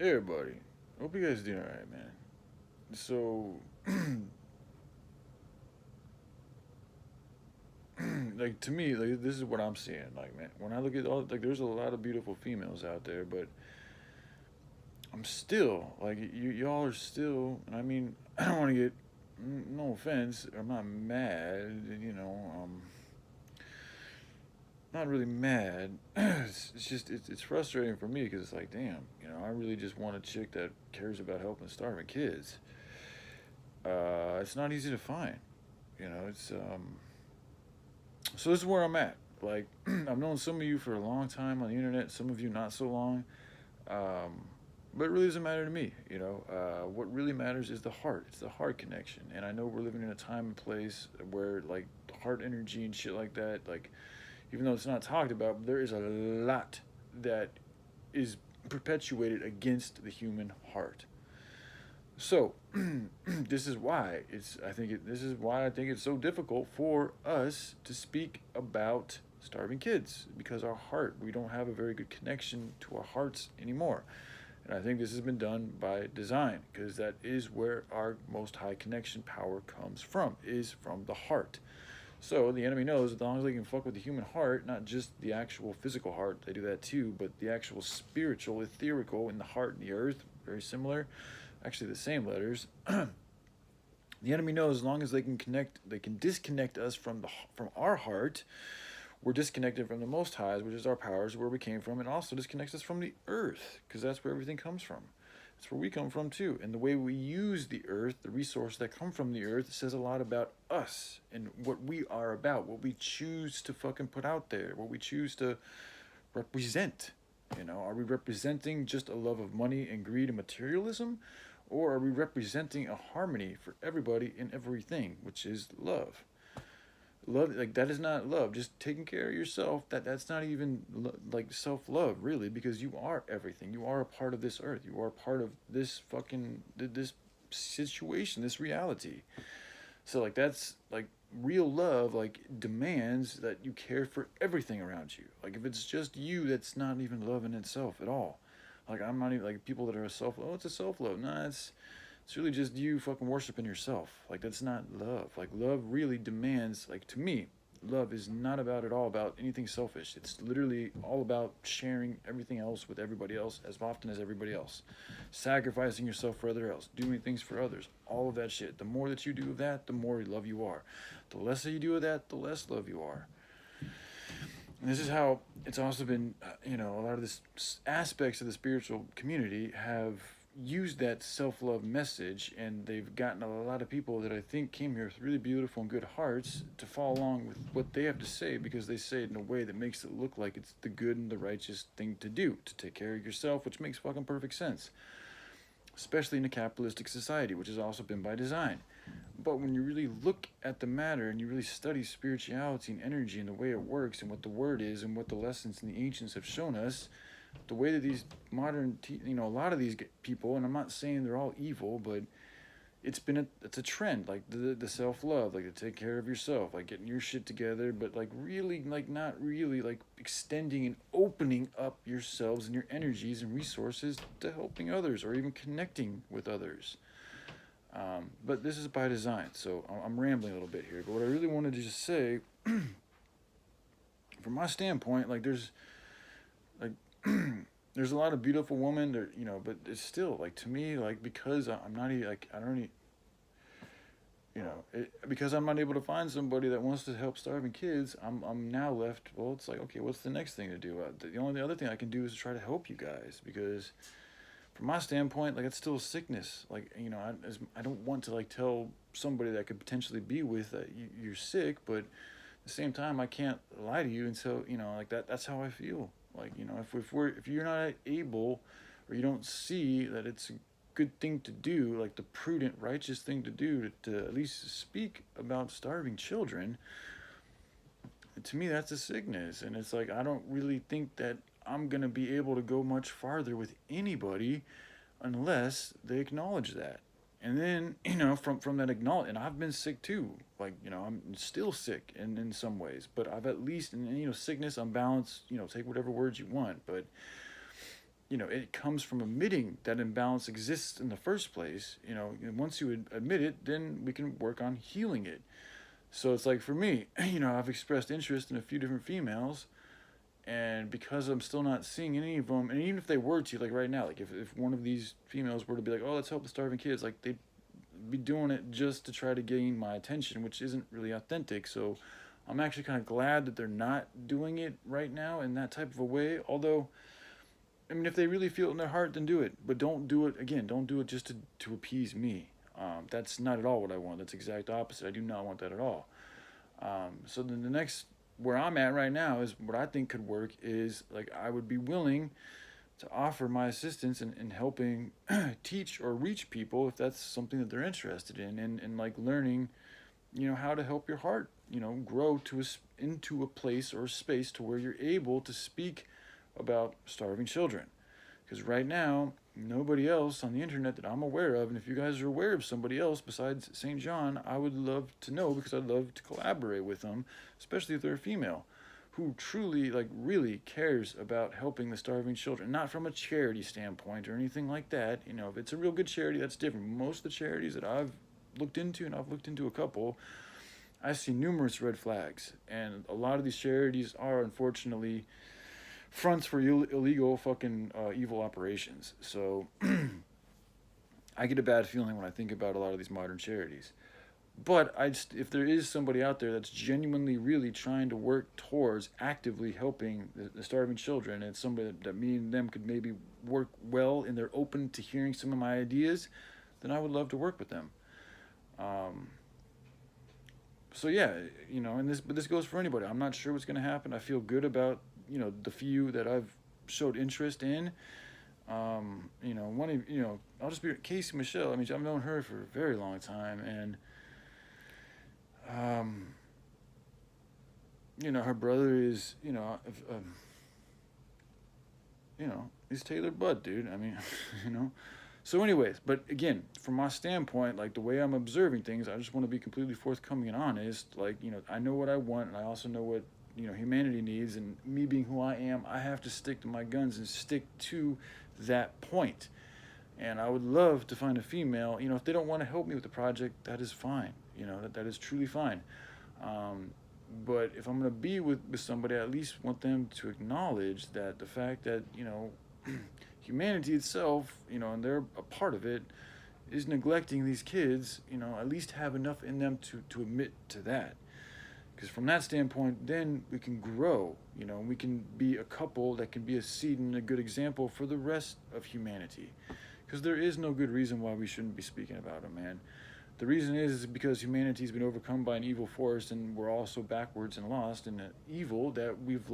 Hey everybody, hope you guys doing alright, man. So, like to me, like this is what I'm seeing. Like, man, when I look at all, like, there's a lot of beautiful females out there, but I'm still like y'all are still. And I mean, I don't want to get no offense. I'm not mad. Not really mad. It's just it's frustrating for me because it's like, damn, I really just want a chick that cares about helping starving kids. It's not easy to find. It's so this is where I'm at. Like I've known some of you for a long time on the internet, some of you not so long. Um, but it really doesn't matter to me. What really matters is the heart. It's the heart connection. And I know we're living in a time and place where like heart energy and shit like that, like even though it's not talked about, there is a lot that is perpetuated against the human heart. So this is why this is why I think it's so difficult for us to speak about starving kids because our heart we don't have a very good connection to our hearts anymore. And I think this has been done by design because that is where our most high connection power comes from, is from the heart. So the enemy knows as long as they can fuck with the human heart, not just the actual physical heart, they do that too, but the actual spiritual, etherical in the heart and the earth, very similar, actually the same letters. The enemy knows as long as they can disconnect us from our heart. We're disconnected from the Most High, which is our powers, where we came from, and also disconnects us from the earth, because that's where everything comes from. That's where we come from too. And the way we use the earth, the resources that come from the earth, says a lot about us and what we are about, what we choose to fucking put out there, what we choose to represent. Are we representing just a love of money and greed and materialism? Or are we representing a harmony for everybody and everything, which is love? Love, like, that is not love. Just taking care of yourself, that's not even like self-love really, because you are everything. You are a part of this earth. You are part of this fucking this situation, this reality. So like that's like real love like demands that you care for everything around you. Like if it's just you, that's not even love in itself at all. Like I'm not even like people that are self, oh, it's a self-love. Nah, it's really just you fucking worshiping yourself. Like that's not love. Like love really demands, like to me, love is not about at all about anything selfish. It's literally all about sharing everything else with everybody else as often as everybody else. Sacrificing yourself for other else, doing things for others, all of that shit. The more that you do of that, the more love you are. The less that you do of that, the less love you are. And this is how it's also been, a lot of this aspects of the spiritual community have used that self-love message, and they've gotten a lot of people that I think came here with really beautiful and good hearts to follow along with what they have to say, because they say it in a way that makes it look like it's the good and the righteous thing to do, to take care of yourself, which makes fucking perfect sense, especially in a capitalistic society, which has also been by design. But when you really look at the matter and you really study spirituality and energy and the way it works and what the word is and what the lessons in the ancients have shown us, the way that these modern, a lot of these people, and I'm not saying they're all evil, but it's a trend, like the self love, like to take care of yourself, like getting your shit together, but like really, like not really, like extending and opening up yourselves and your energies and resources to helping others or even connecting with others. But this is by design, so I'm rambling a little bit here. But what I really wanted to just say, from my standpoint, like like there's a lot of beautiful women there, but it's still like to me, like because I'm not like I don't, because I'm not able to find somebody that wants to help starving kids. I'm now left. Well, it's like okay, what's the next thing to do? The only other thing I can do is try to help you guys because from my standpoint, like it's still a sickness. Like I don't want to like tell somebody that could potentially be with that you're sick, but at the same time, I can't lie to you and so like that. That's how I feel. Like if you're not able, or you don't see that it's a good thing to do, like the prudent, righteous thing to do to at least speak about starving children. To me, that's a sickness, and it's like I don't really think that I'm gonna be able to go much farther with anybody unless they acknowledge that. And then from that acknowledge, and I've been sick too. Like I'm still sick in some ways, but I've at least in sickness, unbalance. Take whatever words you want, but it comes from admitting that imbalance exists in the first place. And once you admit it, then we can work on healing it. So it's like for me, I've expressed interest in a few different females, and because I'm still not seeing any of them, and even if they were to, like right now, like if one of these females were to be like, oh, let's help the starving kids, like they'd be doing it just to try to gain my attention, which isn't really authentic. So I'm actually kind of glad that they're not doing it right now in that type of a way. Although, I mean, if they really feel it in their heart, then do it. But don't do it, again, don't do it just to appease me. That's not at all what I want. That's the exact opposite. I do not want that at all. So then the next, where I'm at right now, is what I think could work is, like, I would be willing to offer my assistance in helping teach or reach people if that's something that they're interested in, and like learning, how to help your heart, grow into a place or space to where you're able to speak about starving children. Because right now, nobody else on the internet that I'm aware of, and if you guys are aware of somebody else besides St. John, I would love to know, because I'd love to collaborate with them, especially if they're a female, who truly, like, really cares about helping the starving children. Not from a charity standpoint or anything like that. If it's a real good charity, that's different. Most of the charities that I've looked into, and I've looked into a couple, I see numerous red flags. And a lot of these charities are, unfortunately, fronts for illegal fucking evil operations. So I get a bad feeling when I think about a lot of these modern charities. But if there is somebody out there that's genuinely really trying to work towards actively helping the starving children, and it's somebody that me and them could maybe work well, and they're open to hearing some of my ideas, then I would love to work with them. So yeah, but this goes for anybody. I'm not sure what's going to happen. I feel good about, the few that I've showed interest in. One of, I'll just be Casey Michelle. I mean, I've known her for a very long time, and her brother is, he's Taylor Budd, dude. I mean, So anyways, but again, from my standpoint, like the way I'm observing things, I just want to be completely forthcoming and honest. Like, I know what I want, and I also know what, humanity needs, and me being who I am, I have to stick to my guns and stick to that point. And I would love to find a female, if they don't want to help me with the project, that is fine. That is truly fine. But if I'm going to be with somebody, I at least want them to acknowledge that the fact that, humanity itself, and they're a part of it, is neglecting these kids, at least have enough in them to admit to that. Because from that standpoint, then we can grow, we can be a couple that can be a seed and a good example for the rest of humanity. Because there is no good reason why we shouldn't be speaking about them, man. The reason is because humanity's been overcome by an evil force, and we're all so backwards and lost in the evil that we've